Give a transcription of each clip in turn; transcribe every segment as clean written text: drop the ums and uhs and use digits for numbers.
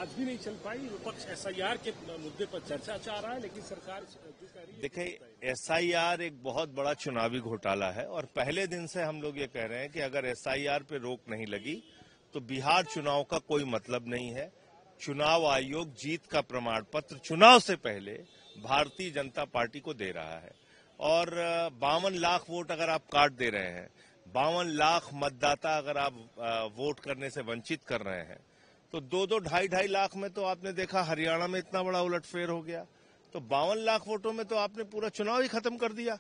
आज भी नहीं चल पाई। विपक्ष एसआईआर के मुद्दे पर चर्चा चाह रहा है, लेकिन सरकार जो कह रही है। देखिए, एसआईआर एक बहुत बड़ा चुनावी घोटाला है और पहले दिन से हम लोग ये कह रहे हैं कि अगर एसआईआर पे रोक नहीं लगी तो बिहार चुनाव का कोई मतलब नहीं है। चुनाव आयोग जीत का प्रमाण पत्र चुनाव से पहले भारतीय जनता पार्टी को दे रहा है और 52 लाख वोट अगर आप काट दे रहे हैं, 52 लाख मतदाता अगर आप वोट करने से वंचित कर रहे हैं, तो 2-2, 2.5 लाख में तो आपने देखा हरियाणा में इतना बड़ा उलटफेर हो गया। तो 52 लाख वोटों में तो आपने पूरा चुनाव ही खत्म कर दिया।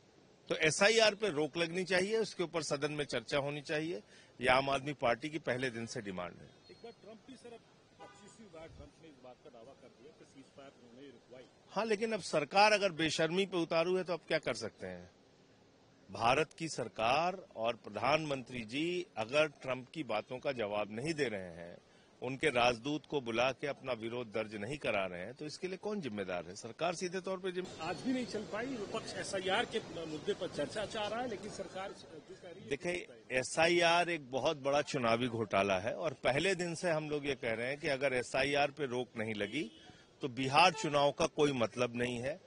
तो एसआईआर पे रोक लगनी चाहिए, उसके ऊपर सदन में चर्चा होनी चाहिए। ये आम आदमी पार्टी की पहले दिन से डिमांड है। एक बार ट्रंप भी सर 25वीं बार ट्रंप ने इस बात का दावा कर दिया कि सीजफायर उन्होंने रुकवाई। हाँ, लेकिन अब सरकार अगर बेशर्मी पे उतारू है तो अब क्या कर सकते हैं। भारत की सरकार और प्रधानमंत्री जी अगर ट्रंप की बातों का जवाब नहीं दे रहे हैं, उनके राजदूत को बुला के अपना विरोध दर्ज नहीं करा रहे हैं, तो इसके लिए कौन जिम्मेदार है? सरकार सीधे तौर पे आज भी नहीं चल पाई। विपक्ष एसआईआर के मुद्दे पर चर्चा चाह रहा है, लेकिन सरकार जो कह रही है। देखिए, एसआईआर एक बहुत बड़ा चुनावी घोटाला है और पहले दिन से हम लोग ये कह रहे हैं कि अगर एसआईआर पे रोक नहीं लगी तो बिहार चुनाव का कोई मतलब नहीं है।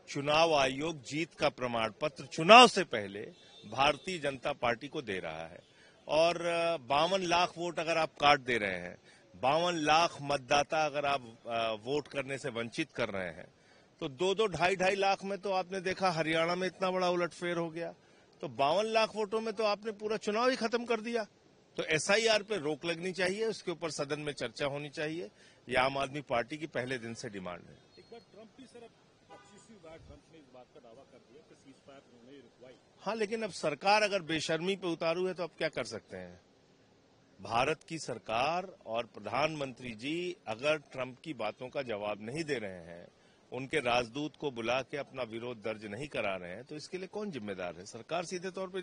चुनाव आयोग जीत का प्रमाण पत्र चुनाव से पहले भारतीय जनता पार्टी को दे रहा है और 52 लाख वोट अगर आप काट दे रहे हैं, 52 लाख मतदाता अगर आप वोट करने से वंचित कर रहे हैं, तो 2-2, 2.5 लाख में तो आपने देखा हरियाणा में इतना बड़ा उलटफेर हो गया। तो 52 लाख वोटों में तो आपने पूरा चुनाव ही खत्म कर दिया। तो एसआईआर पे रोक लगनी चाहिए, उसके ऊपर सदन में चर्चा होनी चाहिए। ये आम आदमी पार्टी की पहले दिन से डिमांड है। एक बार ट्रंप भी सर 25वीं बार ट्रंप ने इस बात का दावा कर दिया कि सीजफायर उन्होंने रुकवाई। हाँ, लेकिन अब सरकार अगर बेशर्मी पे उतारू है तो अब क्या कर सकते हैं। भारत की सरकार और प्रधानमंत्री जी अगर ट्रंप की बातों का जवाब नहीं दे रहे हैं, उनके राजदूत को बुला के अपना विरोध दर्ज नहीं करा रहे हैं, तो इसके लिए कौन जिम्मेदार है? सरकार सीधे तौर पे